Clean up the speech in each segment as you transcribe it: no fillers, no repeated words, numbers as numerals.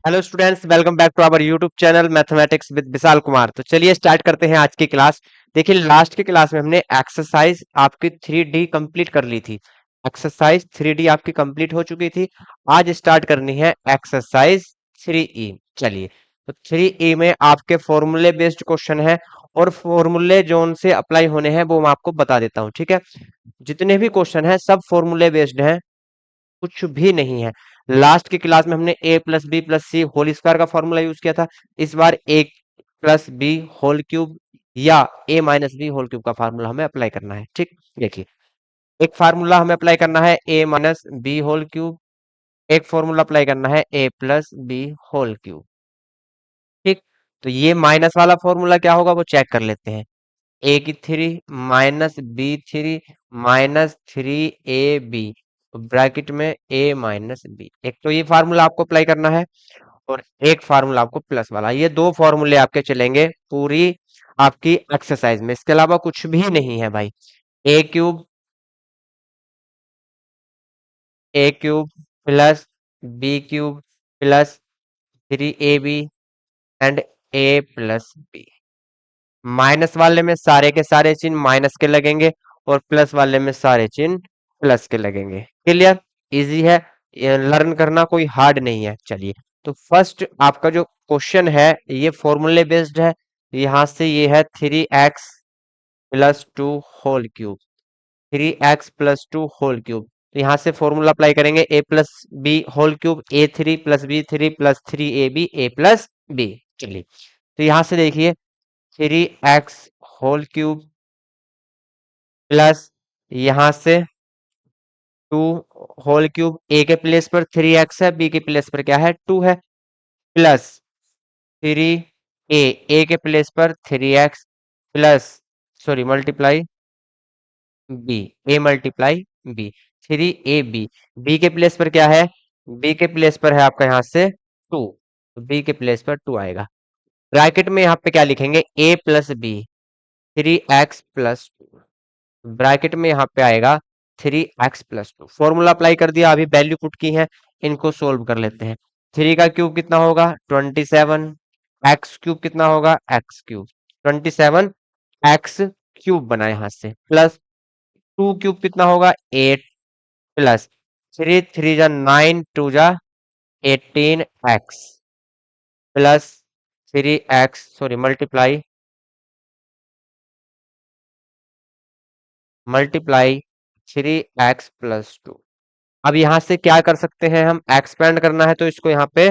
Hello students, welcome back to our YouTube channel mathematics with Vishal Kumar. तो चलिए start करते हैं आज की क्लास। देखिए, लास्ट की क्लास में हमने एक्सरसाइज आपकी 3D कंप्लीट कर ली थी। एक्सरसाइज 3D आपकी कंप्लीट हो चुकी थी। आज स्टार्ट करनी है एक्सरसाइज 3E। चलिए, तो 3E में आपके फॉर्मूले बेस्ड क्वेश्चन है और फॉर्मूले जोन से अप्लाई होने हैं वो मैं आपको बता देता हूँ। ठीक है, जितने भी क्वेश्चन है सब फॉर्मूले बेस्ड हैं, कुछ भी नहीं है। लास्ट की क्लास में हमने ए प्लस बी प्लस सी होल स्क्वायर का फॉर्मूला यूज किया था। इस बार ए प्लस बी होल क्यूब या ए माइनस बी होल क्यूब का फार्मूला हमें अप्लाई करना है। ठीक, देखिए, एक फार्मूला हमें अप्लाई करना है ए माइनस बी होल क्यूब, एक फॉर्मूला अप्लाई करना है ए प्लस बी होल क्यूब। ठीक, तो ये माइनस वाला फॉर्मूला क्या होगा वो चेक कर लेते हैं। ए की three minus b three minus three ए बी, ब्रैकेट में ए माइनस बी। एक तो ये फार्मूला आपको अप्लाई करना है और एक फार्मूला आपको प्लस वाला। ये दो फॉर्मूले आपके चलेंगे पूरी आपकी एक्सरसाइज में, इसके अलावा कुछ भी नहीं है भाई। A cube A cube plus B cube plus three A B and A plus B. Minus वाले में सारे के सारे चिन्ह माइनस के लगेंगे और प्लस वाले में सारे चिन्ह प्लस के लगेंगे। क्लियर, इजी है, ये लर्न करना कोई हार्ड नहीं है। चलिए, तो फर्स्ट आपका जो क्वेश्चन है ये फॉर्मूले बेस्ड है। यहां से ये है 3x+2 whole cube, 3x+2 whole cube. तो यहाँ से फॉर्मूला अप्लाई करेंगे A plus B whole cube, a3+b3+3ab a+b। चलिए, तो यहाँ से देखिए 3x होल क्यूब प्लस यहाँ से 2 होल क्यूब, ए के प्लेस पर 3x है, बी के प्लेस पर क्या है 2 है, प्लस 3a, ए के प्लेस पर 3x plus, sorry multiply B, A multiply B, 3ab, B के प्लेस पर क्या है, बी के प्लेस पर है आपका यहाँ से 2, तो बी के प्लेस पर 2 आएगा। ब्रैकेट में यहाँ पे क्या लिखेंगे, ए प्लस बी, 3x+2, ब्रैकेट में यहाँ पे आएगा 3x+2। फॉर्मूला अप्लाई कर दिया, अभी वैल्यू पुट की है, इनको सोल्व कर लेते हैं। 3 का क्यूब कितना होगा 27, एक्स क्यूब कितना होगा एक्स क्यूब, 27 एक्स क्यूब बना यहाँ से, प्लस 2 क्यूब कितना होगा 8, प्लस 3 3 जा 9 2 जा 18x, plus 3x, sorry multiply multiply 3x+2। अब यहां से क्या कर सकते हैं, हम एक्सपेंड करना है तो इसको यहाँ पे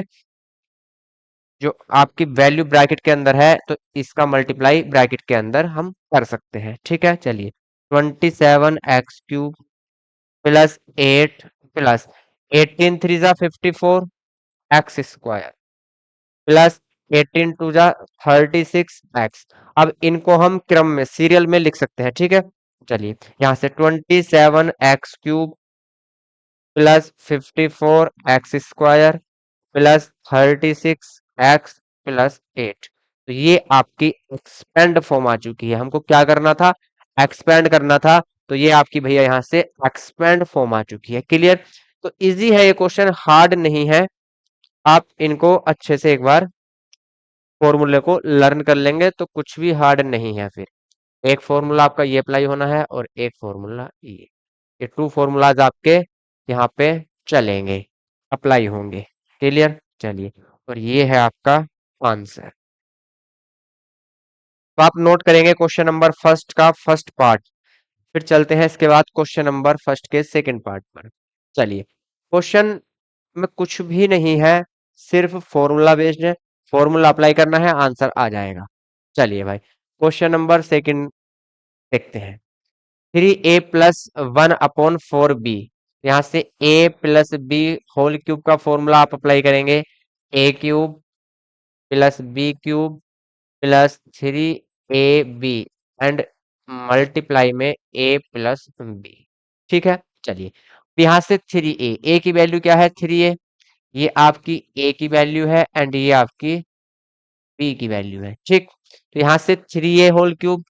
जो आपकी वैल्यू ब्रैकेट के अंदर है तो इसका मल्टीप्लाई ब्रैकेट के अंदर हम कर सकते हैं। ठीक है, चलिए 27x³ प्लस 8 प्लस 18 3 जा 54 एक्स स्क्वायर प्लस 18 2 जा 36 एक्स। अब इनको हम क्रम में सीरियल में लिख सकते हैं। ठीक है, चलिए यहाँ से 27x³ plus 54x² plus 36x plus 8। तो ये आपकी एक्सपेंड फॉर्म आ चुकी है। हमको क्या करना था, एक्सपेंड करना था, तो ये आपकी भैया यहाँ से एक्सपेंड फॉर्म आ चुकी है। क्लियर, तो इजी है ये क्वेश्चन, हार्ड नहीं है। आप इनको अच्छे से एक बार फॉर्मूले को लर्न कर लेंगे तो कुछ भी हार्ड नहीं है। फिर एक फॉर्मूला आपका ये अप्लाई होना है और एक फॉर्मूला ये टू फॉर्मूलाज आपके यहाँ पे चलेंगे, अप्लाई होंगे। क्लियर, चलिए, और ये है आपका आंसर। तो आप नोट करेंगे क्वेश्चन नंबर फर्स्ट का फर्स्ट पार्ट, फिर चलते हैं इसके बाद क्वेश्चन नंबर फर्स्ट के सेकंड पार्ट पर। चलिए, क्वेश्चन में कुछ भी नहीं है, सिर्फ फॉर्मूला बेस्ड है। फॉर्मूला अप्लाई करना है, आंसर आ जाएगा। चलिए भाई, क्वेश्चन नंबर सेकंड देखते हैं। 3a+1/4b, यहाँ से a plus B whole cube का फॉर्मूला आप अप्लाई करेंगे, a cube plus B cube plus 3ab and multiply में a प्लस बी। ठीक है, चलिए, यहाँ से 3a, a की वैल्यू क्या है 3a, ये आपकी a की वैल्यू है एंड ये आपकी b की वैल्यू है। ठीक, तो यहाँ से 3a whole cube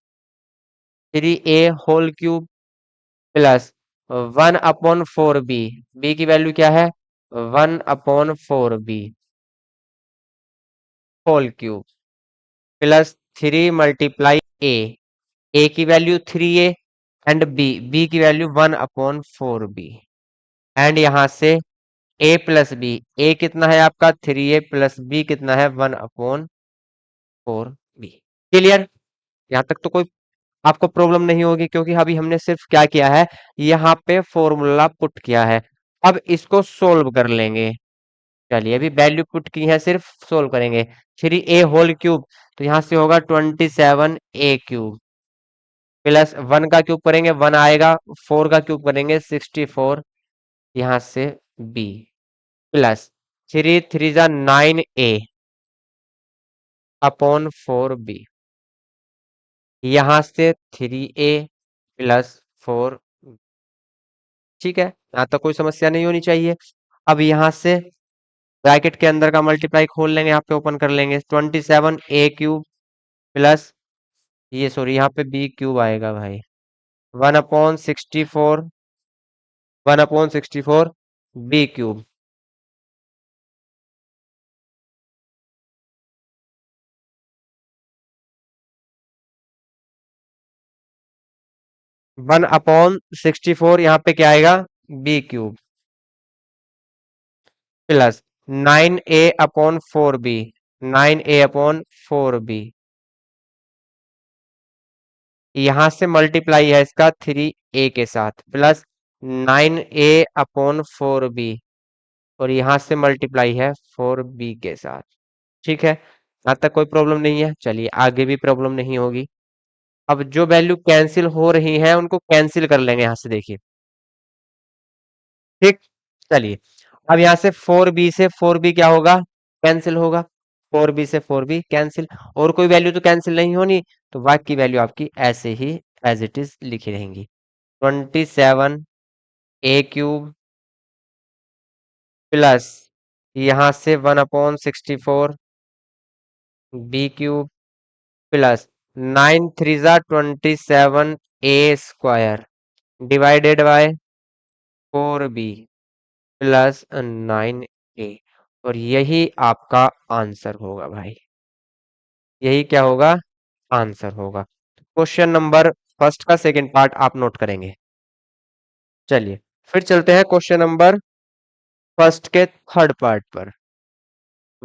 plus 1/4b, b की वैल्यू क्या है 1/4b होल क्यूब प्लस 3 × ए की वैल्यू 3a एंड बी की वैल्यू 1/4b एंड यहां से a प्लस बी, ए कितना है आपका 3a प्लस बी कितना है 1/4b। क्लियर? यहां तक तो कोई आपको प्रॉब्लम नहीं होगी क्योंकि अभी हमने सिर्फ क्या किया है, यहाँ पे फॉर्मूला पुट किया है। अब इसको सोल्व कर लेंगे। चलिए अभी वैल्यू पुट की है, सिर्फ सोल्व करेंगे। 3a होल क्यूब तो यहां से होगा 27a क्यूब प्लस 1 का क्यूब करेंगे 1 आएगा, 4 का क्यूब करेंगे 64 यहां से b plus 3 3 9a upon 4b यहां से 3a प्लस 4। ठीक है, यहाँ तक कोई समस्या नहीं होनी चाहिए। अब यहाँ से ब्रैकेट के अंदर का मल्टीप्लाई खोल लेंगे, यहाँ पे ओपन कर लेंगे 27a³ प्लस ये सॉरी यहाँ पे b³ आएगा भाई 1/64 1/64 b³। 1/64 यहाँ पे क्या आएगा b³ प्लस 9a/4b 9a/4b यहां से मल्टीप्लाई है इसका 3a के साथ प्लस 9a/4b और यहां से मल्टीप्लाई है 4b के साथ। ठीक है, यहां तक कोई प्रॉब्लम नहीं है। चलिए आगे भी प्रॉब्लम नहीं होगी। अब जो वैल्यू कैंसिल हो रही है उनको कैंसिल कर लेंगे यहां से, देखिए। ठीक, चलिए अब यहां से 4b से 4b क्या होगा, कैंसिल होगा। 4b से 4b कैंसिल, और कोई वैल्यू तो कैंसिल नहीं होनी, तो बाकी वैल्यू आपकी ऐसे ही एज इट इज लिखी रहेंगी। 27a³ प्लस यहां से 1/64 b³ plus 9 3 27a² divided by 4b plus 9a और यही आपका आंसर होगा भाई। यही क्या होगा, आंसर होगा। क्वेश्चन नंबर फर्स्ट का सेकंड पार्ट आप नोट करेंगे। चलिए फिर चलते हैं क्वेश्चन नंबर फर्स्ट के थर्ड पार्ट पर।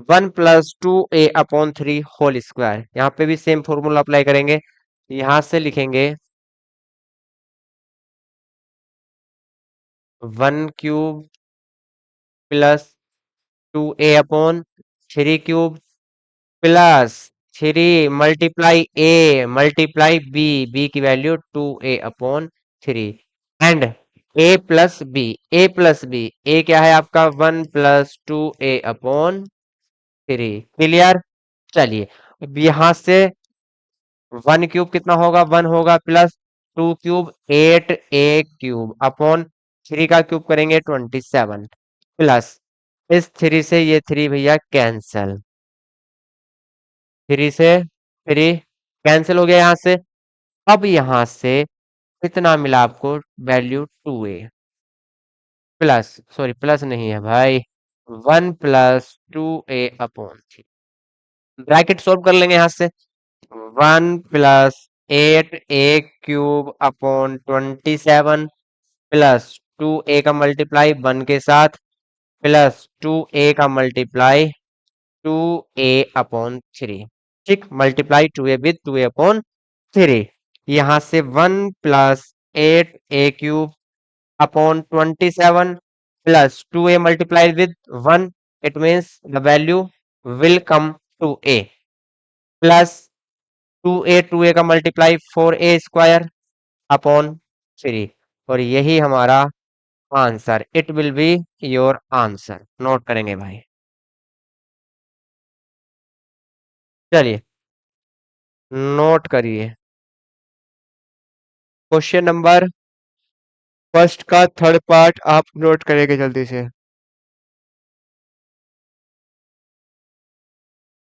1 + 2a/3 होल स्क्वायर, यहाँ पे भी सेम फॉर्मूला अप्लाई करेंगे। यहां से लिखेंगे 1³ plus 2a/3³ plus 3 × a × b की value 2a/3 and a plus B A क्या है आपका 1 + 2a/3। क्लियर? चलिए अब यहां से 1³ कितना होगा 1 होगा प्लस 2³ 8a³ अपॉन 3 का क्यूब करेंगे 27 प्लस इस 3 से ये 3 भैया कैंसल, 3 से 3 कैंसिल हो गया यहां से। अब यहां से कितना मिला आपको, value 2a plus sorry plus नहीं है भाई 1 + 2a/3 ब्रैकेट सोल्व कर लेंगे यहां से 1 + 8a³ अपॉन 27 प्लस 2a का मल्टीप्लाई 1 के साथ प्लस 2a का मल्टीप्लाई 2a/3। ठीक, मल्टीप्लाई 2a विद 2a/3। यहां से 1 + 8a³ upon 27 plus 2a multiply with 1, it means the value will come to a plus 2a का मल्टीप्लाई 4a² अपॉन 3 और यही हमारा answer, it will be your answer. Note करेंगे भाई। चलिए नोट करिए क्वेश्चन नंबर फर्स्ट का थर्ड पार्ट आप नोट करेंगे जल्दी से।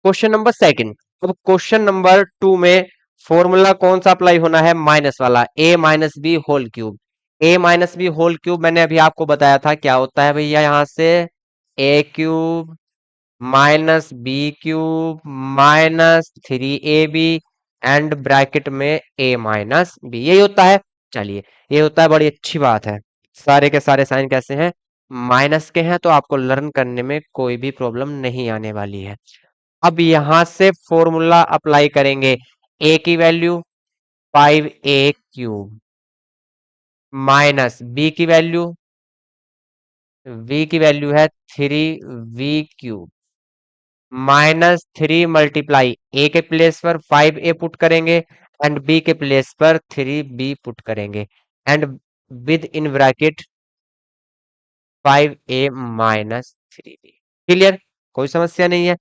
क्वेश्चन नंबर सेकंड, अब क्वेश्चन नंबर 2 में फॉर्मूला कौन सा अप्लाई होना है, माइनस वाला a - b whole cube. a - b whole cube मैंने अभी आपको बताया था क्या होता है भैया, यहां से a³ minus B cube minus 3ab and bracket में a माइनस बी, यही होता है। चलिए, ये होता है, बड़ी अच्छी बात है। सारे के सारे साइन कैसे हैं? माइनस के हैं, तो आपको लर्न करने में कोई भी प्रॉब्लम नहीं आने वाली है। अब यहां से फॉर्मूला अप्लाई करेंगे। a की value 5a cube minus b की वैल्यू, v की वैल्यू है 3v cube minus 3 multiply a के प्लेस पर 5a पुट करेंगे एंड b के प्लेस पर 3b पुट करेंगे and with in bracket 5a minus 3b। Clear? कोई समस्या नहीं है।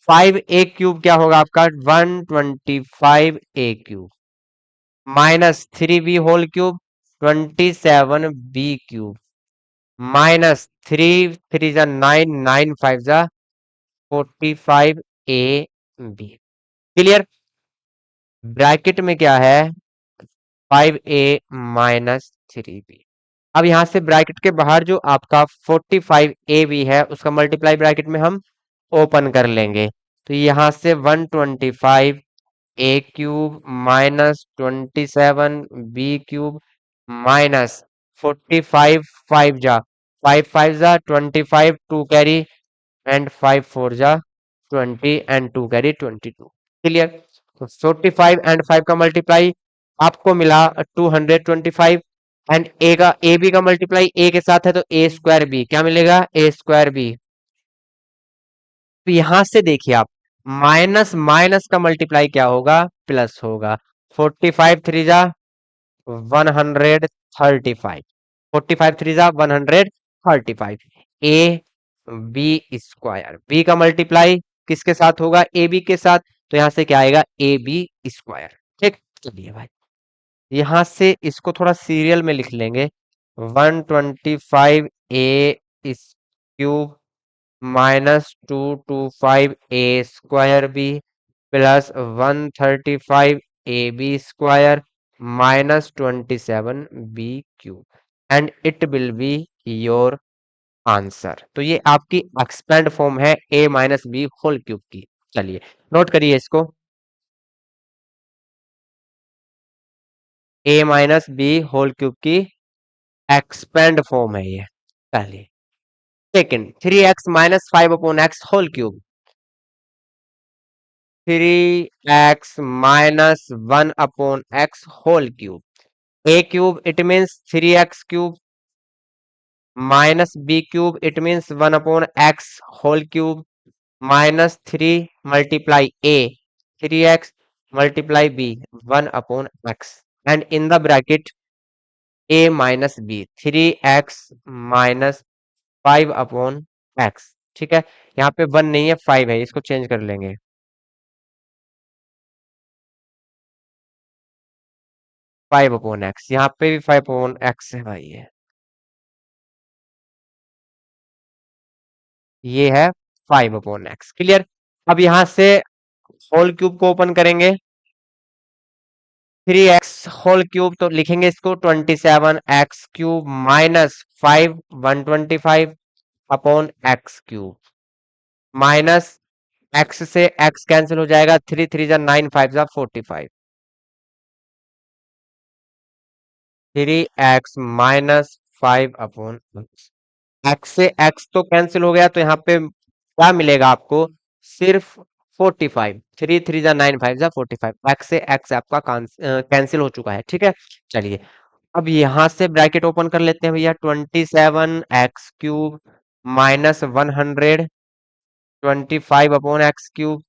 5a क्यूब क्या होगा आपका? 125a cube minus 3b whole cube 27b cube minus 3 3 जा 9 9 5 जा 45a बी। क्लियर? ब्रैकेट में क्या है? 5a minus 3b। अब यहां से ब्रैकेट के बाहर जो आपका 45ab है उसका मल्टीप्लाई ब्रैकेट में हम ओपन कर लेंगे। तो यहां से 125a cube minus 27b cube minus 45 5 जा 25 टू कैरी एंड 5 4 जा 20 एंड टू कैरी 22। क्लियर? तो 45 एंड 5 का मल्टीप्लाई आपको मिला 225 एंड ए का ए बी का मल्टीप्लाई ए के साथ है तो ए स्क्वायर बी, क्या मिलेगा? ए स्क्वायर बी। तो यहां से देखिए आप, माइनस माइनस का मल्टीप्लाई क्या होगा? प्लस होगा। 45 3 जा 135, 45 3 जा 135, ए बी स्क्वायर, बी का मल्टीप्लाई किसके साथ होगा? ए बी के साथ, तो यहां से क्या आएगा? A b square. ठीक, चलिए भाई, यहां से इसको थोड़ा सीरियल में लिख लेंगे। 125a minus 225a square b plus 135ab minus 27b cube and it will be your answer. तो ये आपकी एक्सपेंड फॉर्म है a-b होल क्यूब की। चलिए नोट करिए इसको, a-b होल क्यूब की एक्सपेंड फॉर्म है ये पहली। Second, 3x-5/x whole cube, 3x-1/x whole cube, a cube it means 3x cube minus b cube it means 1/x whole cube minus 3 multiply a 3x multiply b 1/x and in the bracket a-b 3x-5/x। ठीक है, यहाँ पे 1 नहीं है 5 है, इसको change कर लेंगे। 5/x, यहाँ पे भी 5/x है भाई, ये है 5/x। क्लियर? अब यहाँ से होल क्यूब को ओपन करेंगे। 3x होल क्यूब, तो लिखेंगे इसको 27x cube minus 5 125/x cube minus x से x कैंसिल हो जाएगा, 3 3 जा 9 5 जा 45, 3x माइनस 5/x। x से x तो कैंसिल हो गया, तो यहाँ पे क्या मिलेगा आपको? सिर्फ 45, 3 3 जा 9 5 जा 45, x से x आपका कैंसिल हो चुका है। ठीक है, चलिए अब यहां से ब्रैकेट ओपन कर लेते हैं भैया। 27x cube minus 125/x cube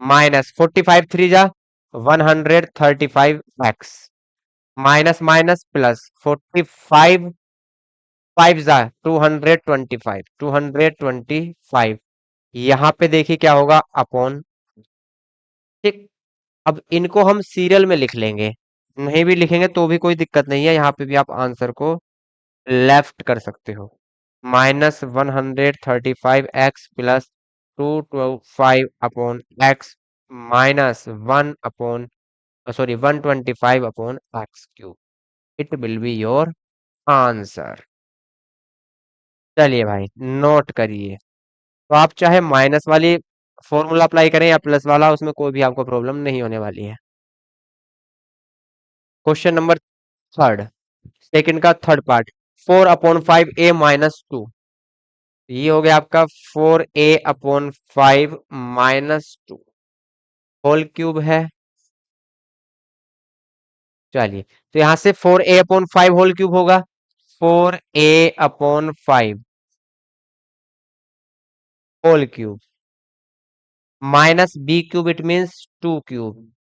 minus 45 3 जा 135x माइनस माइनस प्लस 45 5 जा 225 यहाँ पे देखिए क्या होगा? अपॉन। ठीक, अब इनको हम सीरियल में लिख लेंगे, नहीं भी लिखेंगे तो भी कोई दिक्कत नहीं है, यहाँ पे भी आप आंसर को लेफ्ट कर सकते हो। -135x plus 225/x minus 125/x cube, it will be your answer. चलिए भाई नोट करिए, तो आप चाहे माइनस वाली फॉर्मूला अप्लाई करें या प्लस वाला, उसमें कोई भी आपको प्रॉब्लम नहीं होने वाली है। क्वेश्चन नंबर थर्ड, सेकंड का थर्ड पार्ट, 4/5a-2, ये हो गया आपका 4a/5 - 2 होल क्यूब है। चलिए, तो यहां से 4a/5 होल क्यूब होगा, 4a/5 whole cube minus B cube, it means 2 cube,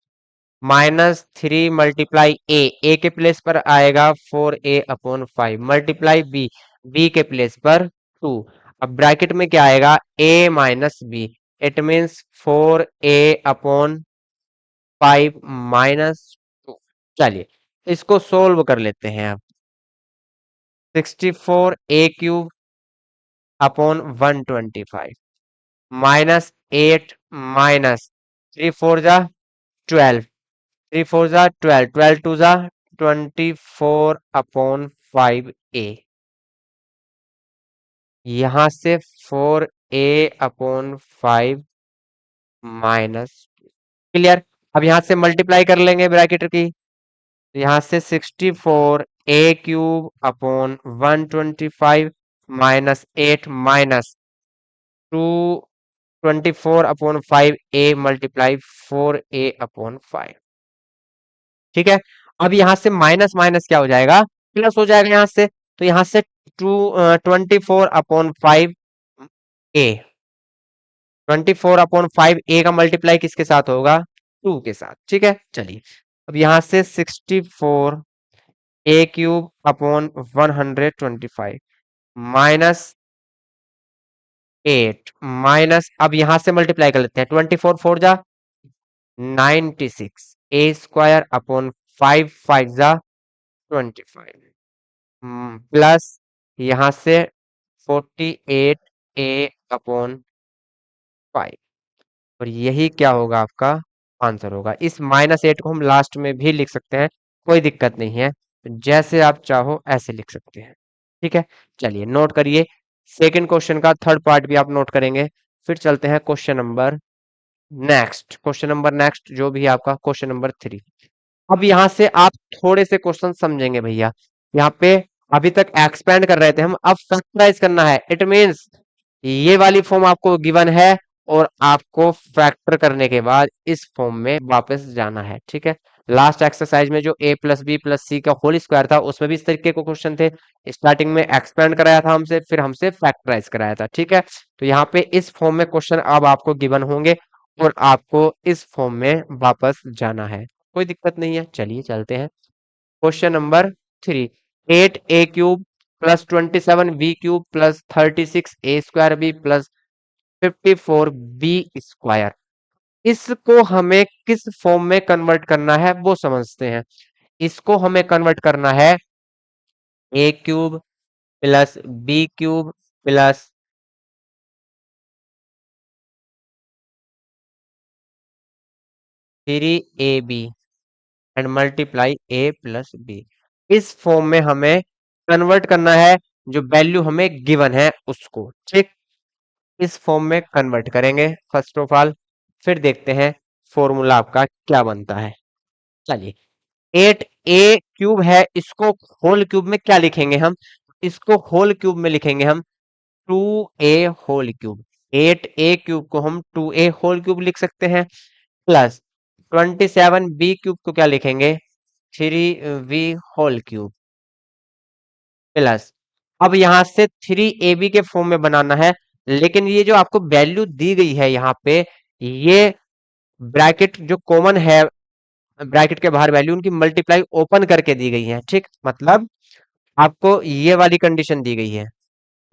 -3 × a के प्लेस पर आएगा 4a/5 मल्टीप्लाई बी के प्लेस पर 2। अब ब्रैकेट में क्या आएगा, a - b, it means 4a/5 - 2। चलिए, इसको सोल्व कर लेते हैं अब। 64a³ / 125 -8 -3 × 4 = 12, 3 × 4 = 12, 12 × 2 = 24/5a। यहां से 4a/5 माइनस, क्लियर। अब यहां से मल्टीप्लाई कर लेंगे ब्रैकेट की, यहां से 64a³ / 125 -8 -2 24/5a मल्टीप्लाई 4a/5। ठीक है, अब यहां से माइनस माइनस क्या हो जाएगा, प्लस हो जाएगा यहां से। तो यहां से 24/5a, 24/5a का मल्टीप्लाई किसके साथ होगा, 2 के साथ। ठीक है, चलिए, अब यहां से 64a³ / 125 -8 माइनस, अब यहां से मल्टीप्लाई कर लेते हैं, 24 4 जा 96, a² / 5 5 जा 25, प्लस यहां से 48a/5, और यही क्या होगा, आपका आंसर होगा। इस -8 को हम लास्ट में भी लिख सकते हैं, कोई दिक्कत नहीं है, जैसे आप चाहो ऐसे लिख सकते हैं। ठीक है, चलिए नोट करिए, सेकंड क्वेश्चन का थर्ड पार्ट भी आप नोट करेंगे। फिर चलते हैं क्वेश्चन नंबर नेक्स्ट, जो भी है आपका क्वेश्चन नंबर 3। अब यहां से आप थोड़े से क्वेश्चन समझेंगे भैया। यहाँ पे अभी तक एक्सपेंड कर रहे थे हम, अब फैक्टराइज करना है। इट मींस ये वाली फॉर्म आपको गिवन है और आपको फैक्टर करने के बाद इस फॉर्म में वापस जाना है। ठीक है, लास्ट एक्सरसाइज में जो a+b+c का होल स्क्वायर था, उसमें भी इस तरीके के क्वेश्चन थे। स्टार्टिंग में एक्सपेंड कराया था हमसे, फिर हमसे फैक्टराइज कराया था। ठीक है, तो यहाँ पे इस फॉर्म में क्वेश्चन अब आपको गिवन होंगे और आपको इस फॉर्म में वापस जाना है, कोई दिक्कत नहीं है। चलिए चलते हैं, question number 3, 8a³ +27b³ +36a² +54b², इसको हमें किस फॉर्म में कन्वर्ट करना है वो समझते हैं। इसको हमें कन्वर्ट करना है a³ +b³ +3ab and multiply a+b, इस फॉर्म में हमें कन्वर्ट करना है, जो वैल्यू हमें गिवन है उसको। ठीक, इस फॉर्म में कन्वर्ट करेंगे फर्स्ट ऑफ ऑल, फिर देखते हैं फॉर्मूला आपका क्या बनता है। चलिए, 8a³ है, इसको होल क्यूब में क्या लिखेंगे हम, इसको होल क्यूब में लिखेंगे हम 2a होल क्यूब। 8a³ को हम 2a होल क्यूब लिख सकते हैं, प्लस 27b³ को क्या लिखेंगे, 3v होल क्यूब, प्लस अब यहां से 3ab के फॉर्म में बनाना है। लेकिन ये जो आपको वैल्यू दी गई है यहाँ पे, ये ब्रैकेट जो कॉमन है, ब्रैकेट के बाहर वैल्यू उनकी मल्टीप्लाई ओपन करके दी गई है। ठीक, मतलब आपको ये वाली कंडीशन दी गई है,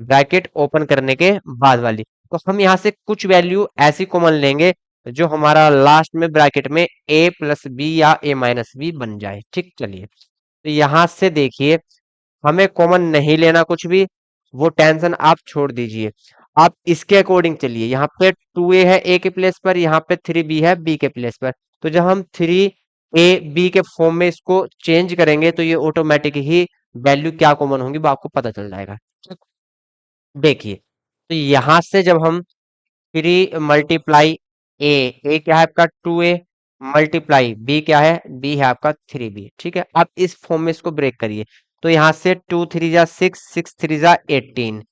ब्रैकेट ओपन करने के बाद वाली। तो हम यहाँ से कुछ वैल्यू ऐसी कॉमन लेंगे जो हमारा लास्ट में ब्रैकेट में a+b या a-b बन जाए। ठीक, चलिए, तो यहां से देखिए, हमें कॉमन नहीं लेना कुछ भी, वो टेंशन आप छोड़ दीजिए। आप इसके अकॉर्डिंग चलिए, यहाँ पे 2a है a के प्लेस पर, यहाँ पे 3b है b के प्लेस पर। तो जब हम 3ab के फॉर्म में इसको चेंज करेंगे, तो ये ऑटोमेटिक ही वैल्यू क्या कॉमन होंगी वो आपको पता चल जाएगा। देखिए, तो यहां से जब हम 3 × ए क्या है आपका 2a मल्टीप्लाई बी क्या है बी है आपका 3b। ठीक है, अब इस फॉर्म में इसको ब्रेक करिए। तो यहाँ से 2 3 जा 6, 6 3 जा 18,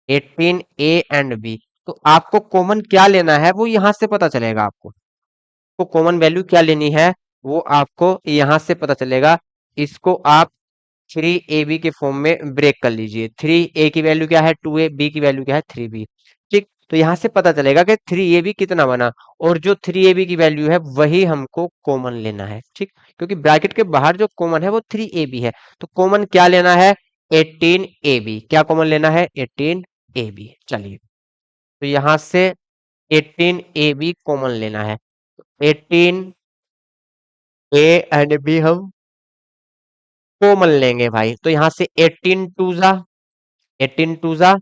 18 ए एंड बी। तो आपको कॉमन क्या लेना है वो यहाँ से पता चलेगा। आपको कॉमन वैल्यू क्या लेनी है वो आपको यहाँ से पता चलेगा। इसको आप 3ab के फॉर्म में ब्रेक कर लीजिए। 3a की वैल्यू क्या है 2a, b की वैल्यू क्या है 3b। ठीक, तो यहां से पता चलेगा कि 3ab कितना बना, और जो 3ab की वैल्यू है वही हमको कॉमन लेना है। ठीक, क्योंकि ब्रैकेट के बाहर जो कॉमन है वो 3ab है। तो कॉमन क्या लेना है 18ab। क्या कॉमन लेना है 18ab। चलिए, तो यहां से 18ab कॉमन लेना है। 18a एंड b हम कॉमन लेंगे भाई। तो यहां से 18 2 जा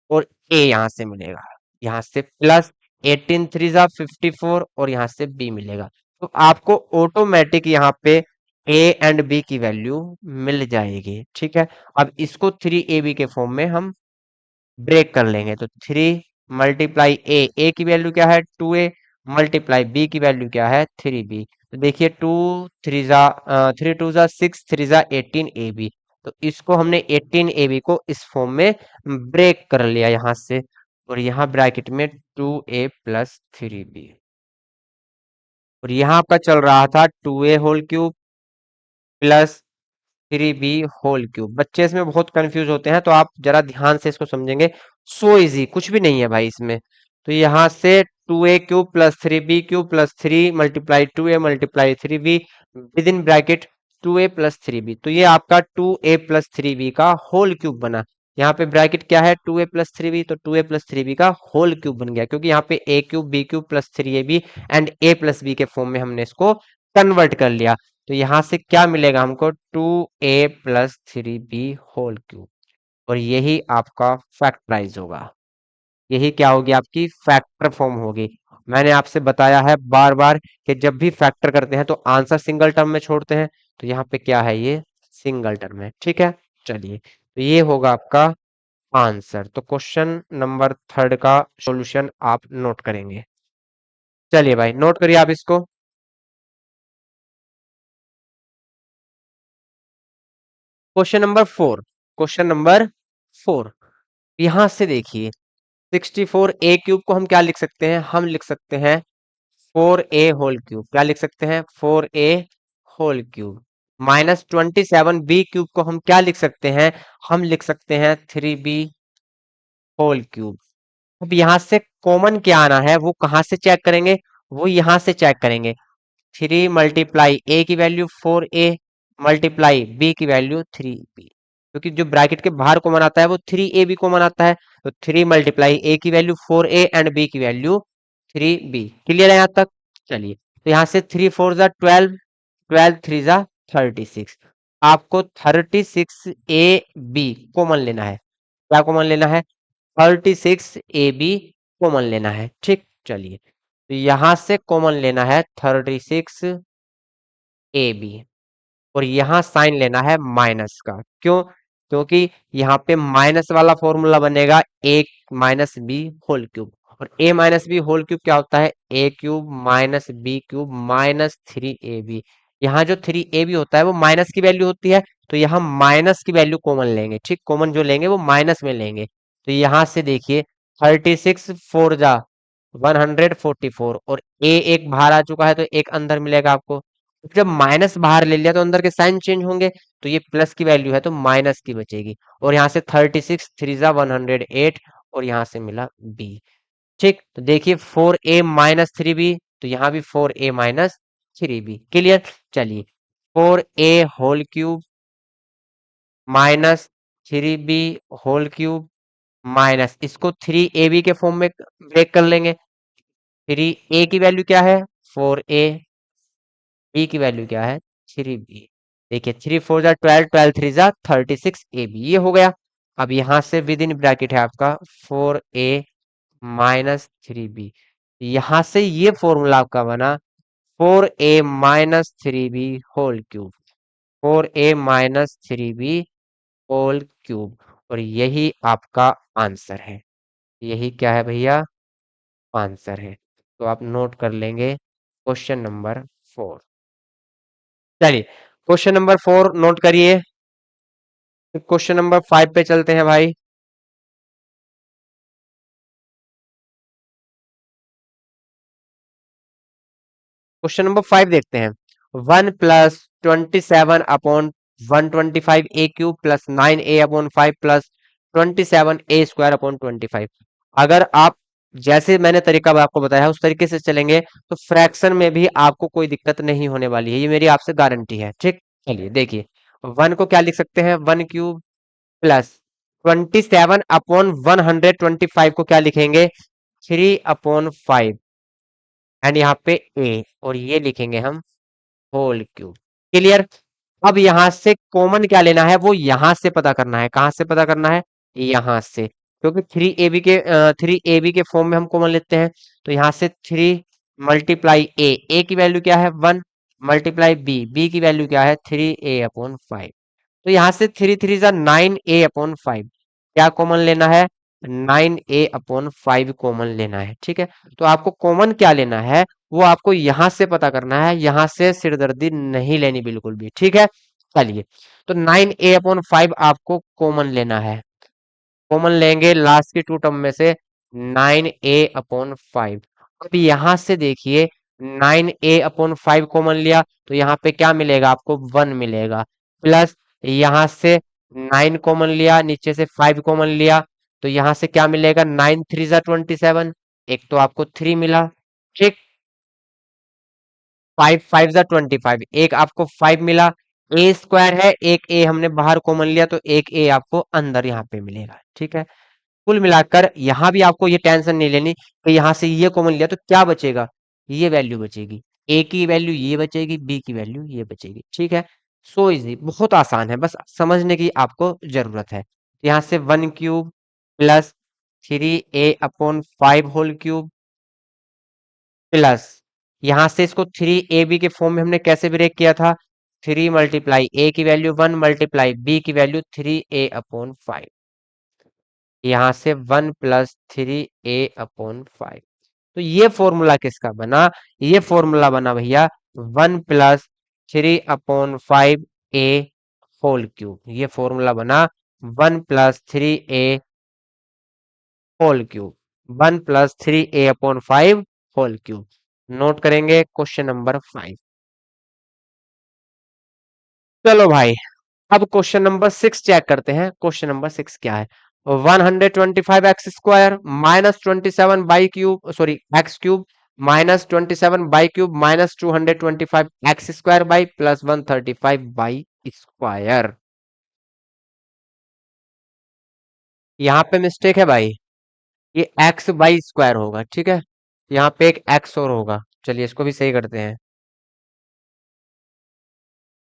और ए यहां से मिलेगा। यहां से प्लस 18 3 जा 54 और यहां से बी मिलेगा। तो आपको ऑटोमेटिक यहाँ पे ए एंड बी की वैल्यू मिल जाएगी। ठीक है, अब इसको 3ab के फॉर्म में हम ब्रेक कर लेंगे। तो 3 × ए की वैल्यू क्या है 2a मल्टीप्लाई बी की वैल्यू क्या है 3b। तो देखिए 2 3 जा 6 3 जा 18 ab। तो इसको हमने 18ab को इस फॉर्म में ब्रेक कर लिया यहाँ से, और यहाँ ब्रैकेट में 2a + 3b। और यहाँ आपका चल रहा था 2a whole cube +3b whole cube. बच्चे इसमें बहुत कंफ्यूज होते हैं, तो आप जरा ध्यान से इसको समझेंगे। सो इजी, कुछ भी नहीं है भाई इसमें। तो यहाँ से 2a³ +3b³ +3 × 2a multiply 3b with in bracket 2a + 3b। तो ये आपका 2a + 3b का होल क्यूब बना। यहाँ पे ब्रैकेट क्या है 2a + 3b, तो 2a + 3b का होल क्यूब बन गया, क्योंकि यहाँ पे a³ b³ +3ab and a + b के फॉर्म में हमने इसको कन्वर्ट कर लिया। तो यहां से क्या मिलेगा हमको 2a + 3b होल क्यूब। और यही आपका फैक्टराइज होगा। यही क्या होगी आपकी फैक्टर फॉर्म होगी। मैंने आपसे बताया है बार बार कि जब भी फैक्टर करते हैं तो आंसर सिंगल टर्म में छोड़ते हैं। तो यहाँ पे क्या है ये सिंगल टर्म है। ठीक है, चलिए, तो ये होगा आपका आंसर। तो क्वेश्चन नंबर 3 का सॉल्यूशन आप नोट करेंगे। चलिए भाई, नोट करिए आप इसको। Question number 4। यहां से देखिए 64a³ को हम क्या लिख सकते हैं, हम लिख सकते हैं 4a होल क्यूब। क्या लिख सकते हैं 4a होल क्यूब। -27b³ को हम क्या लिख सकते हैं, हम लिख सकते हैं 3b होल क्यूब। अब यहां से कॉमन क्या आना है वो कहां से चेक करेंगे, वो यहां से चेक करेंगे। 3 × a की वैल्यू 4a मल्टीप्लाई b की वैल्यू 3b, क्योंकि जो ब्रैकेट के बाहर कॉमन आता है वो 3ab कॉमन आता है। तो 3 × a की वैल्यू 4a एंड b की वैल्यू 3b। क्लियर है यहाँ तक। चलिए, तो यहाँ से 3 4 जा 12, 12 3 जा 36। आपको 36ab कॉमन लेना है। क्या कॉमन लेना है 36ab कॉमन लेना है। ठीक, चलिए, तो यहां से कॉमन लेना है 36ab, और यहां साइन लेना है माइनस का। क्यों, क्योंकि यहाँ पे माइनस वाला फॉर्मूला बनेगा a - b होल क्यूब। और a - b होल क्यूब क्या होता है a³ - b³ -3ab। यहाँ जो 3ab होता है वो माइनस की वैल्यू होती है। तो यहाँ माइनस की वैल्यू कॉमन लेंगे। ठीक, कॉमन जो लेंगे वो माइनस में लेंगे। तो यहाँ से देखिए 36 4 जा 144, और एक बाहर आ चुका है तो एक अंदर मिलेगा आपको। जब माइनस बाहर ले लिया तो अंदर के साइन चेंज होंगे। तो ये प्लस की वैल्यू है तो माइनस की बचेगी। और यहाँ से 36 3 जा 108, और यहाँ से मिला बी। ठीक, तो देखिए 4a - 3b, तो यहाँ भी 4a - 3b। क्लियर। चलिए, 4a whole cube -3b whole cube minus इसको 3ab के फॉर्म में ब्रेक कर लेंगे। 3a की वैल्यू क्या है 4a, बी की वैल्यू क्या है 3b। देखिए 3 4 जा 12, 12 3 जा 36ab, ये हो गया। अब यहां से विद इन ब्रैकेट है आपका 4a - 3b। यहां से ये फॉर्मूला आपका बना 4a - 3b whole cube. 4a - 3b whole cube, और यही आपका आंसर है। यही क्या है भैया, आंसर है। तो आप नोट कर लेंगे क्वेश्चन नंबर 4। चलिए क्वेश्चन नंबर 4 नोट करिए। क्वेश्चन नंबर 5 पे चलते हैं भाई। क्वेश्चन नंबर 5 देखते हैं। 1 + 27 upon 125 a³ plus 9a/5 plus 27a² upon 25। अगर आप जैसे मैंने तरीका आपको बताया उस तरीके से चलेंगे तो फ्रैक्शन में भी आपको कोई दिक्कत नहीं होने वाली है, ये मेरी आपसे गारंटी है। ठीक, चलिए देखिए। 1 को क्या लिख सकते हैं, 1³ प्लस 27 अपॉन 125 को क्या लिखेंगे, 3/5 एंड यहाँ पे a, और ये लिखेंगे हम होल क्यूब। क्लियर। अब यहां से कॉमन क्या लेना है, वो यहां से पता करना है। कहां से पता करना है, यहां से, क्योंकि 3ab के फॉर्म में हम कॉमन लेते हैं। तो यहां से 3 × a की वैल्यू क्या है 1, मल्टीप्लाई b की वैल्यू क्या है 3a/5। तो यहां से 3 3 9a/5, क्या कॉमन लेना है, 9a/5 कॉमन लेना है। ठीक है, तो आपको कॉमन क्या लेना है वो आपको यहां से पता करना है, यहां से सिरदर्दी नहीं लेनी बिल्कुल भी। ठीक है, चलिए। तो 9a/5 आपको कॉमन लेना है। कॉमन लेंगे लास्ट की टू टर्म में से 9a/5। अब यहां से देखिए 9a/5 कॉमन लिया तो यहाँ पे क्या मिलेगा आपको 1 मिलेगा, प्लस यहां से 9 कॉमन लिया, नीचे से 5 कॉमन लिया तो यहां से क्या मिलेगा 9 3 × 27, एक तो आपको 3 मिला। ठीक, 5 5 × 25, एक आपको 5 मिला। a² है, एक a हमने बाहर कॉमन लिया तो एक a आपको अंदर यहाँ पे मिलेगा। ठीक है, कुल मिलाकर यहाँ भी आपको ये टेंशन नहीं लेनी कि यहाँ से ये कॉमन लिया तो क्या बचेगा, ये वैल्यू बचेगी, a की वैल्यू ये बचेगी, b की वैल्यू ये बचेगी। ठीक है, सो इजी, बहुत आसान है, बस समझने की आपको जरूरत है। यहाँ से 1³ plus 3a/5 whole cube plus यहां से इसको 3ab के फॉर्म में हमने कैसे ब्रेक किया था, 3 × a की वैल्यू 1 मल्टीप्लाई b की वैल्यू 3a/5, यहां से 1 + 3a/5। तो ये फॉर्मूला किसका बना, ये फॉर्मूला बना भैया 1 + 3/5 a होल क्यूब। ये फॉर्मूला बना 1 + 3a whole cube, 1 + 3a/5 whole cube. Note करेंगे क्वेश्चन नंबर 5। चलो भाई, अब क्वेश्चन नंबर 6 चेक करते हैं। क्वेश्चन नंबर 6 क्या है, 125 x² -27 sorry x³ -27 -225 x² plus 135 यहाँ पे मिस्टेक है भाई, ये x/² होगा। ठीक है, यहाँ पे एक x और होगा, चलिए इसको भी सही करते हैं।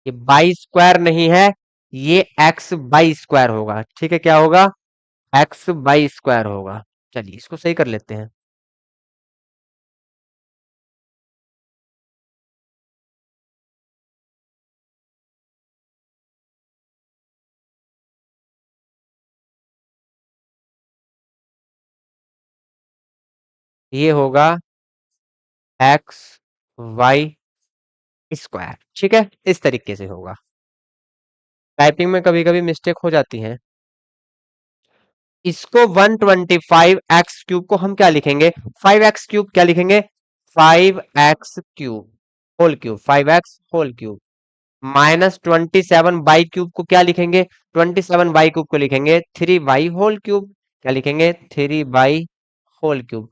ये बाई नहीं है, ये x/² होगा। ठीक है, क्या होगा, x/² होगा। चलिए इसको सही कर लेते हैं। ये होगा x/² ठीक है, इस तरीके से होगा। टाइपिंग में कभी कभी मिस्टेक हो जाती है। इसको 125 x³ को हम क्या लिखेंगे, 5 x³ क्या लिखेंगे, 5 x³ whole cube, 5x whole cube -27 को क्या लिखेंगे, 27 को लिखेंगे 3 क्या लिखेंगे 3 होल क्यूब।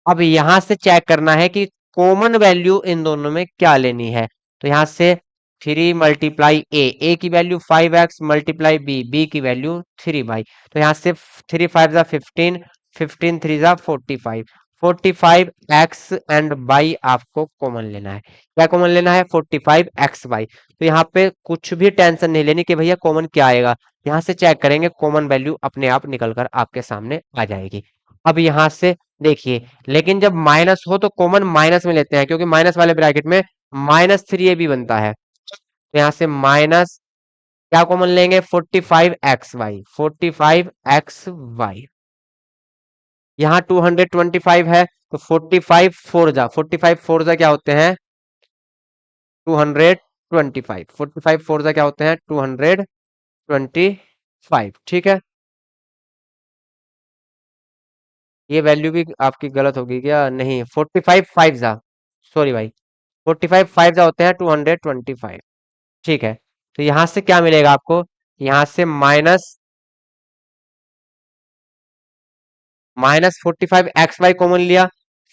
अब यहां से चेक करना है कि कॉमन वैल्यू इन दोनों में क्या लेनी है। तो यहां से 3 × a की वैल्यू 5x मल्टीप्लाई b की वैल्यू 3 तो यहां से 3 5 = 15, 15 3 = 45, 45 x एंड y आपको कॉमन लेना है। क्या कॉमन लेना है, 45 x/y। तो यहाँ पे कुछ भी टेंशन नहीं लेनी कि भैया कॉमन क्या आएगा, यहाँ से चेक करेंगे कॉमन वैल्यू अपने आप निकल कर आपके सामने आ जाएगी। अब यहाँ से देखिए, लेकिन जब माइनस हो तो कॉमन माइनस में लेते हैं, क्योंकि माइनस वाले ब्रैकेट में -3ab बनता है। तो यहाँ से माइनस क्या कॉमन लेंगे, 45 xy, 45 xy। यहाँ 225 है, तो 45 क्या होते हैं? 225, 45 क्या होते हैं? 225। ठीक है, ये वैल्यू भी आपकी गलत होगी क्या? नहीं, 45 जा, सॉरी भाई, 45 जा होते हैं 225। ठीक है, तो यहां से क्या मिलेगा आपको? यहां से माइनस 45 XY कॉमन लिया,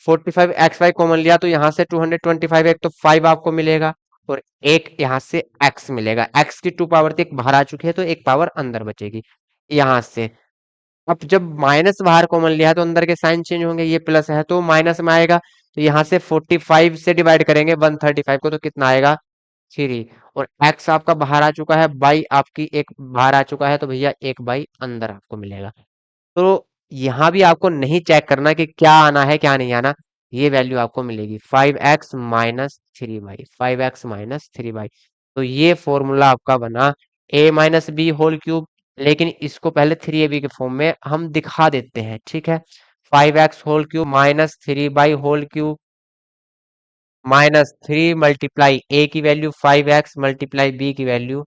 45 XY कॉमन लिया, तो यहाँ से 225, एक तो 5 आपको मिलेगा, और एक यहाँ से x मिलेगा। x की 2 पावर थी, एक बाहर आ चुकी है, तो एक पावर अंदर बचेगी यहाँ से। अब जब माइनस बाहर कॉमन लिया है तो अंदर के साइन चेंज होंगे, ये प्लस है तो माइनस में आएगा, तो यहाँ से 45 से डिवाइड करेंगे 135 को, तो कितना आएगा? 3। और x आपका बाहर आ चुका है, बाई आपकी एक बाहर आ चुका है, तो भैया एक बाई अंदर आपको मिलेगा। तो यहाँ भी आपको नहीं चेक करना कि क्या आना है क्या नहीं आना, ये वैल्यू आपको मिलेगी 5x-3y, 5x-3y। तो ये फॉर्मूला आपका बना a-b होल क्यूब। लेकिन इसको पहले 3ab के फॉर्म में हम दिखा देते हैं, ठीक है? 5x whole cube -3y whole cube -3 × a की वैल्यू 5x × b की वैल्यू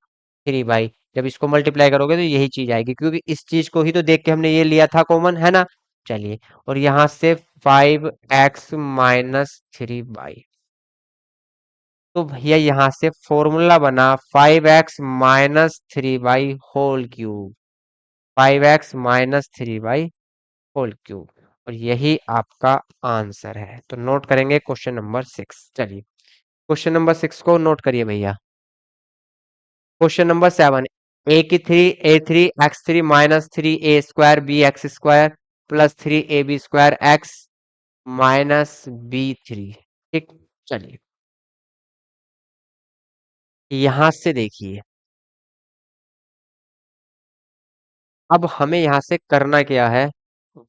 3y। जब इसको मल्टीप्लाई करोगे तो यही चीज आएगी, क्योंकि इस चीज को ही तो देख के हमने ये लिया था कॉमन, है ना? चलिए, और यहां से 5x - 3y, तो भैया यहाँ से फॉर्मूला बना 5x - 3y whole cube, 5x - 3y whole cube. और यही आपका आंसर है। तो नोट करेंगे क्वेश्चन नंबर 6। चलिए, क्वेश्चन नंबर 6 को नोट करिए भैया। Question number 7, a3 -3a² plus 3ab² -b3। ठीक, चलिए, यहां से देखिए, अब हमें यहां से करना क्या है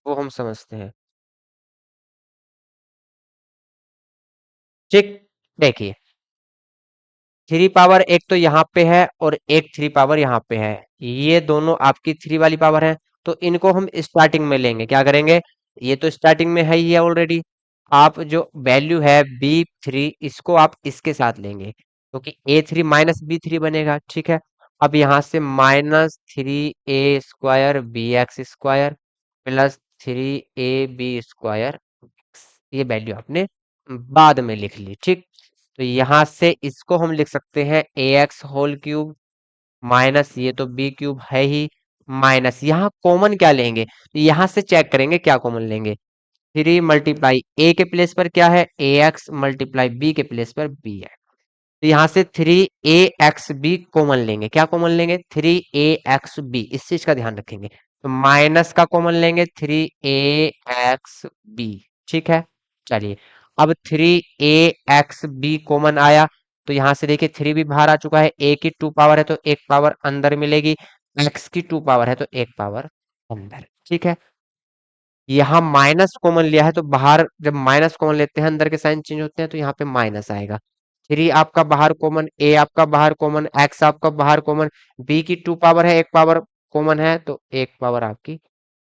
वो हम समझते हैं। ठीक, देखिए, 3 पावर एक तो यहाँ पे है और एक 3 पावर यहाँ पे है, ये दोनों आपकी 3 वाली पावर है, तो इनको हम स्टार्टिंग में लेंगे। क्या करेंगे? ये तो स्टार्टिंग में है ही है ऑलरेडी। आप जो वैल्यू है b3, इसको आप इसके साथ लेंगे, क्योंकि a3 - b3 बनेगा। ठीक है, अब यहाँ से -3a² bx² प्लस 3ab², ये वैल्यू आपने बाद में लिख ली। ठीक, तो यहां से इसको हम लिख सकते हैं ax होल क्यूब माइनस, ये तो b³ है ही, माइनस यहाँ कॉमन क्या लेंगे, तो यहां से चेक करेंगे क्या कॉमन लेंगे। 3 × a के प्लेस पर क्या है? ax × b के प्लेस पर b है, तो यहाँ से 3ax b कॉमन लेंगे। क्या कॉमन लेंगे? 3ax b, इस चीज का ध्यान रखेंगे। तो माइनस का कॉमन लेंगे 3ax b। ठीक है, चलिए, अब 3ax b कॉमन आया, तो यहाँ से देखिए 3 भी बाहर आ चुका है, a की 2 पावर है तो एक पावर अंदर मिलेगी, x की 2 पावर है तो एक पावर अंदर। ठीक है, यहाँ माइनस कॉमन लिया है, तो बाहर जब माइनस कॉमन लेते हैं अंदर के साइन चेंज होते हैं, तो यहाँ पे माइनस आएगा। 3 आपका बाहर कॉमन, a आपका बाहर कॉमन, x आपका बाहर कॉमन, b की 2 पावर है, एक पावर कॉमन है, तो एक पावर आपकी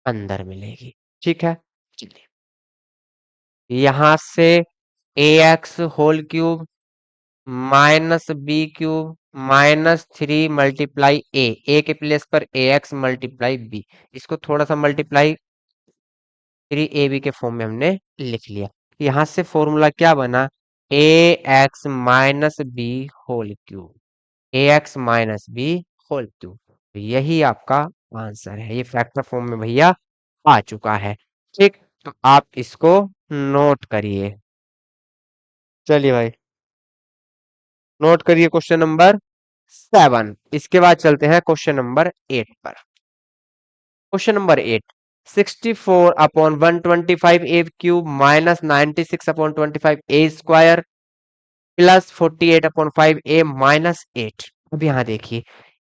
अंदर मिलेगी। ठीक है, चलिए, यहाँ से ax whole cube -b³ -3 × a के प्लेस पर ax × b, इसको थोड़ा सा मल्टीप्लाई 3ab के फॉर्म में हमने लिख लिया। यहाँ से फॉर्मूला क्या बना? ax - b होल क्यूब, तो यही आपका आंसर है, ये फैक्टर फॉर्म में भैया आ चुका है। ठीक, तो आप इसको नोट करिए। चलिए भाई, नोट करिए क्वेश्चन नंबर 7। इसके बाद चलते हैं क्वेश्चन नंबर 8 पर। Question number 8, 64/125 a³ -96/25 a² plus 48/5 a - 8। अब यहाँ देखिए,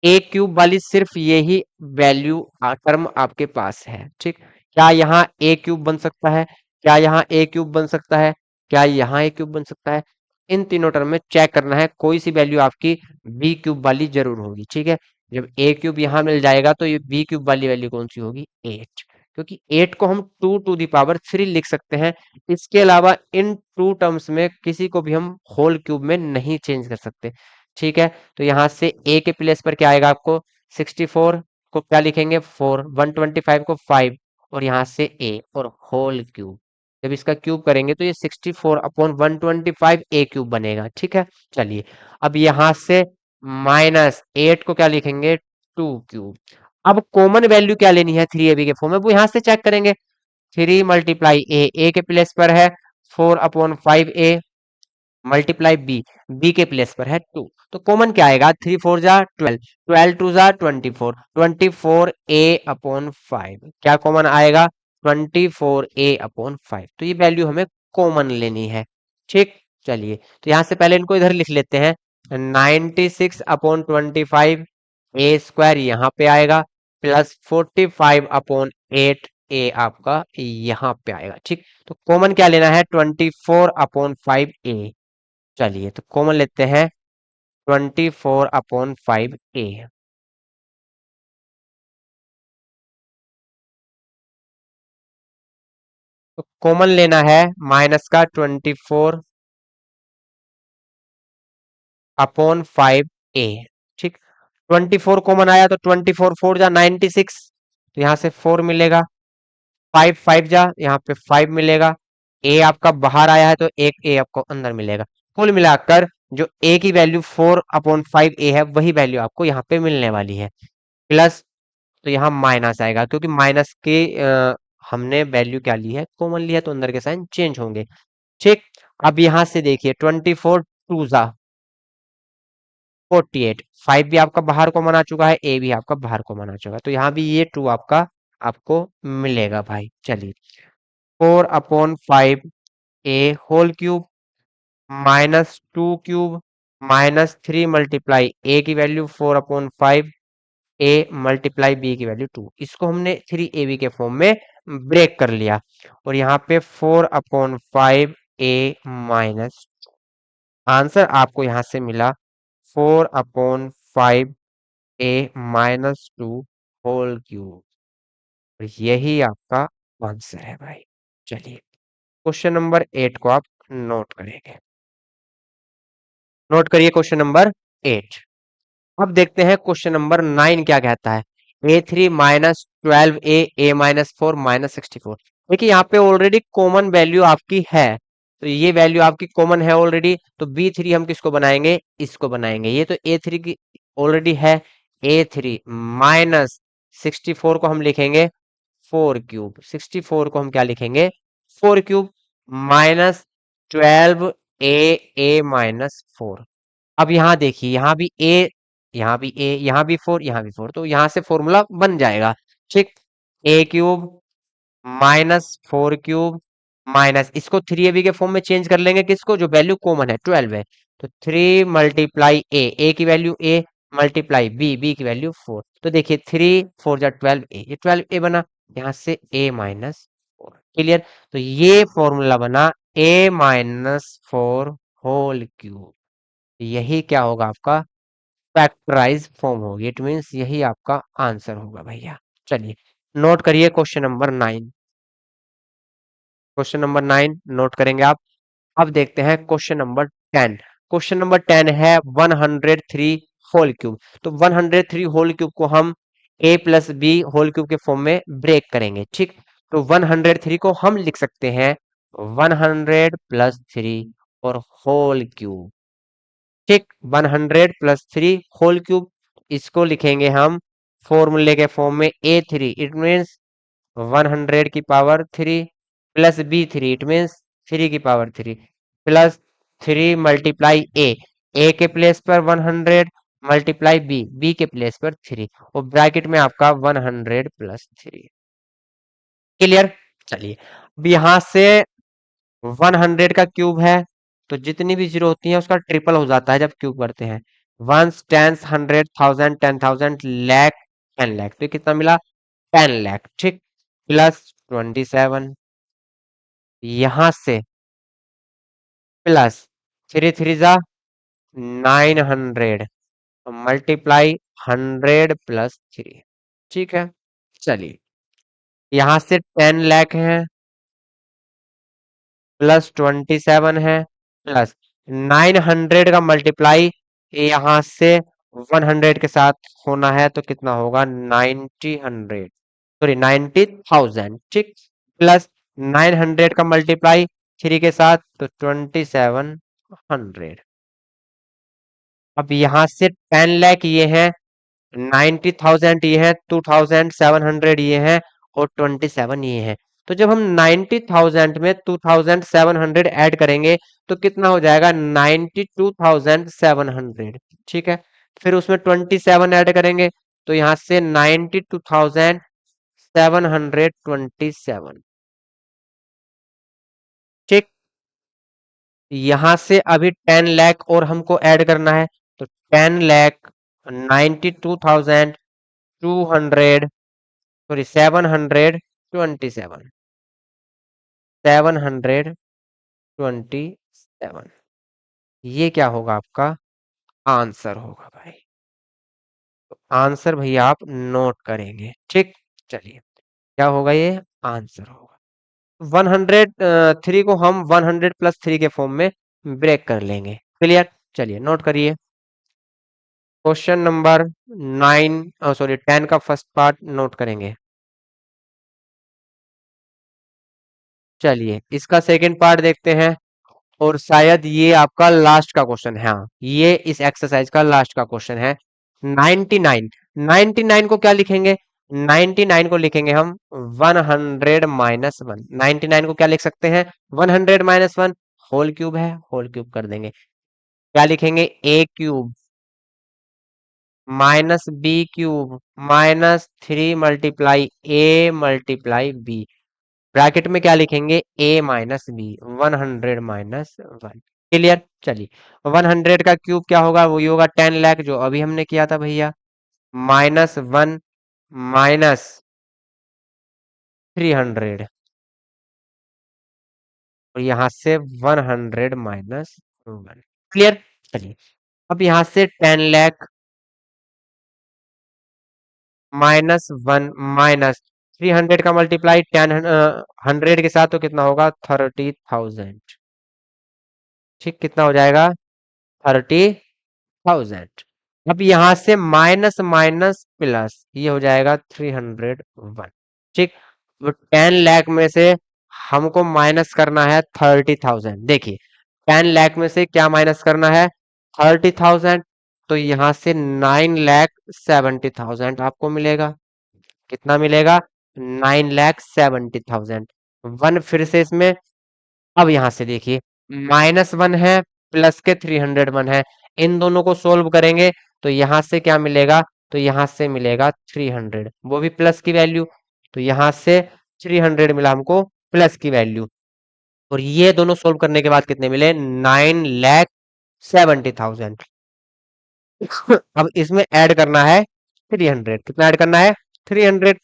a³ वाली सिर्फ यही वैल्यू टर्म आपके पास है। ठीक, क्या यहाँ a³ बन सकता है? क्या यहाँ a³ बन सकता है? क्या यहाँ a³ बन सकता है? इन तीनों टर्म में चेक करना है, कोई सी वैल्यू आपकी b³ वाली जरूर होगी। ठीक है, जब a³ यहाँ मिल जाएगा तो ये b³ वाली वैल्यू कौन सी होगी? 8। क्योंकि 8 को हम 2 to the power 3 लिख सकते हैं। इसके अलावा इन टू टर्म्स में किसी को भी हम होल क्यूब में नहीं चेंज कर सकते। ठीक है, तो यहाँ से a के प्लेस पर क्या आएगा आपको 64 को क्या लिखेंगे 4, 125 को 5 और यहाँ से a और होल क्यूब। जब इसका क्यूब करेंगे तो ये 64/125 a क्यूब बनेगा। ठीक है, चलिए अब यहाँ से -8 को क्या लिखेंगे 2 क्यूब। अब कॉमन वैल्यू क्या लेनी है 3ab के फॉर्म में, वो यहाँ से चेक करेंगे। 3 × a के प्लेस पर है 4/5a मल्टीप्लाई बी के प्लेस पर है 2, तो कॉमन क्या आएगा 3 4 जा 12, 12 2 जा 24, 24a/5 क्या कॉमन आएगा 24a/5। तो ये वैल्यू हमें कॉमन लेनी है। ठीक, चलिए तो यहां से पहले इनको इधर लिख लेते हैं। 96/25 ए स्क्वायर यहाँ पे आएगा प्लस 45/8 ए आपका यहाँ पे आएगा। ठीक, तो कॉमन क्या लेना है 24/5 ए। चलिए तो कॉमन लेते हैं 24/5 ए। तो कॉमन लेना है माइनस का 24/5 ए। ठीक, 24 कॉमन आया तो 24 4 जा 96, तो यहाँ से 4 मिलेगा। 5 5 जा यहाँ पे 5 मिलेगा। ए आपका बाहर आया है तो एक ए आपको अंदर मिलेगा। कुल मिलाकर जो ए की वैल्यू 4/5 ए है वही वैल्यू आपको यहाँ पे मिलने वाली है। प्लस तो यहाँ माइनस आएगा क्योंकि माइनस के हमने वैल्यू क्या ली है कॉमन लिया तो अंदर के साइन चेंज होंगे। ठीक, अब यहाँ से देखिए 24 2 जा 48, 5 भी आपका बाहर कॉमन आ चुका है, ए भी आपका बाहर कॉमन आ चुका है, तो यहाँ भी ये 2 आपका आपको मिलेगा भाई। चलिए 4/5 ए होल क्यूब -2 क्यूब -3 × ए की वैल्यू 4/5 ए मल्टीप्लाई बी की वैल्यू 2, इसको हमने 3ab के फॉर्म में ब्रेक कर लिया और यहाँ पे 4/5 ए माइनस आंसर आपको यहाँ से मिला 4/5 ए -2 होल क्यूब, और यही आपका आंसर है भाई। चलिए क्वेश्चन नंबर 8 को आप नोट करेंगे। नोट करिए क्वेश्चन नंबर 8। अब देखते हैं क्वेश्चन नंबर 9 क्या कहता है। A3 - 12a, a - 4 - 64। देखिए यहाँ पे ऑलरेडी कॉमन वैल्यू आपकी है, तो ये वैल्यू आपकी कॉमन है ऑलरेडी, तो B3 हम किसको बनाएंगे इसको बनाएंगे। ये तो A3 की ऑलरेडी है। A3 -64 को हम लिखेंगे 4 क्यूब, 64 को हम क्या लिखेंगे 4 क्यूब -12a, a - 4। अब यहाँ देखिए यहाँ भी ए, यहाँ भी ए, यहाँ भी 4, यहाँ भी 4, तो यहाँ से फॉर्मूला बन जाएगा। ठीक, a³ -4 क्यूब माइनस इसको 3ab के फॉर्म में चेंज कर लेंगे, किसको जो वैल्यू कॉमन है 12 है, तो 3 × a की वैल्यू a मल्टीप्लाई b की वैल्यू 4, तो देखिए 3 4 जा 12a, ये 12a बना, यहाँ से a-4। क्लियर, तो ये फॉर्मूला बना a-4 होल क्यूब। यही क्या होगा आपका फैक्टराइज फॉर्म होगी, इट मीन्स यही आपका आंसर होगा भैया। चलिए नोट करिए question number 9। Question number 9 note करेंगे आप। अब देखते हैं क्वेश्चन नंबर 10। क्वेश्चन नंबर 10 है 103 होल क्यूब। तो 103 होल क्यूब को हम a plus B whole cube के फॉर्म में ब्रेक करेंगे। ठीक, तो 103 को हम लिख सकते हैं 100 + 3 और होल क्यूब। ठीक, 100 + 3 होल क्यूब, इसको लिखेंगे हम फॉर्मूले के फॉर्म में a3, इट मीन्स 100 की power 3 plus b3, it means 3 की पावर 3 प्लस 3 मल्टीप्लाई ए के प्लेस पर 100 मल्टीप्लाई बी के प्लेस पर 3 और ब्रैकेट में आपका 100 + 3। क्लियर, चलिए अब यहां से 100 का क्यूब है तो जितनी भी जीरो होती है उसका ट्रिपल हो जाता है जब क्यूब करते हैं। वंस टेंस 100,000 10,000 लाख 10 लाख, तो ये कितना मिला 10 लाख। ठीक, प्लस 27 यहां से प्लस 3 3 जा 900 मल्टीप्लाई 100 + 3। ठीक है, चलिए यहां से 10 लाख है प्लस 27 है प्लस 900 का मल्टीप्लाई यहां से 100 के साथ होना है तो कितना होगा 90 सॉरी 90,000 ठीक प्लस 900 का मल्टीप्लाई 3 के साथ तो 2700। अब यहां से 10 लाख ये है 90,000 ये है 2,700 ये है और 27 ये है। तो जब हम 90,000 में 2,700 ऐड करेंगे तो कितना हो जाएगा 92,700 ठीक है। फिर उसमें 27 ऐड करेंगे तो यहाँ से 92,727 ठीक। यहां से अभी 10 लाख और हमको ऐड करना है तो 10 लाख 92,200 सॉरी 727 ये क्या होगा आपका आंसर होगा भाई। तो आंसर भैया आप नोट करेंगे ठीक। चलिए क्या होगा ये आंसर होगा 103 को हम 100+3 के फॉर्म में ब्रेक कर लेंगे। क्लियर चलिए नोट करिए क्वेश्चन नंबर 9 सॉरी 10 का फर्स्ट पार्ट नोट करेंगे। चलिए इसका सेकंड पार्ट देखते हैं और शायद ये आपका लास्ट का क्वेश्चन है। हाँ ये इस एक्सरसाइज का लास्ट का क्वेश्चन है 99। 99 को क्या लिखेंगे 99 को लिखेंगे हम 100 - 1 99 को क्या लिख सकते हैं 100 - 1 होल क्यूब है होल क्यूब कर देंगे। क्या लिखेंगे A cube minus B cube -3 × A × B bracket में क्या लिखेंगे A - B 100 - 1 क्लियर। चलिए 100 का क्यूब क्या होगा वो ये होगा 10 लाख जो अभी हमने किया था भैया -1 -300 और यहाँ से 100 - 1 क्लियर। चलिए अब यहाँ से 10 लाख -1 -300 का मल्टीप्लाई 100 के साथ तो कितना होगा 30,000 ठीक कितना हो जाएगा 30,000। अब यहां से माइनस माइनस प्लस ये हो जाएगा 301 ठीक। तो 10 लाख में से हमको माइनस करना है 30,000। देखिए 10 लाख में से क्या माइनस करना है 30,000 तो यहां से 9,70,000 आपको मिलेगा। कितना मिलेगा 9,70,000 वन फिर से इसमें। अब यहां से देखिए -1 है प्लस के 301 है इन दोनों को सोल्व करेंगे तो यहां से क्या मिलेगा तो यहां से मिलेगा 300 वो भी प्लस की वैल्यू। तो यहां से 300 मिला हमको प्लस की वैल्यू और ये दोनों सोल्व करने के बाद कितने मिले 9,70,000। अब इसमें ऐड करना है 300 कितना ऐड करना है 300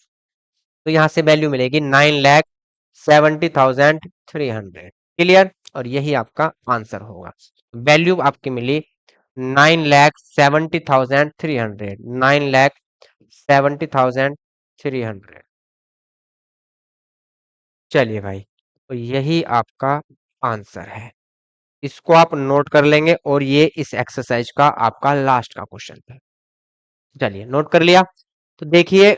तो यहां से वैल्यू मिलेगी 9,70,300 क्लियर। और यही आपका आंसर होगा। वैल्यू आपकी मिली 9,70,300 9,70,300। चलिए भाई तो यही आपका आंसर है। इसको आप नोट कर लेंगे और ये इस एक्सरसाइज का आपका लास्ट का क्वेश्चन है। चलिए नोट कर लिया। तो देखिए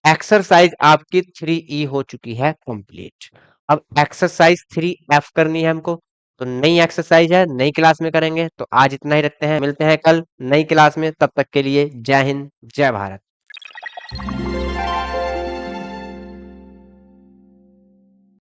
एक्सरसाइज आपकी 3E हो चुकी है कंप्लीट। अब एक्सरसाइज 3F करनी है हमको। तो नई एक्सरसाइज है नई क्लास में करेंगे तो आज इतना ही रखते हैं मिलते हैं कल नई क्लास में तब तक के लिए जय हिंद जय भारत।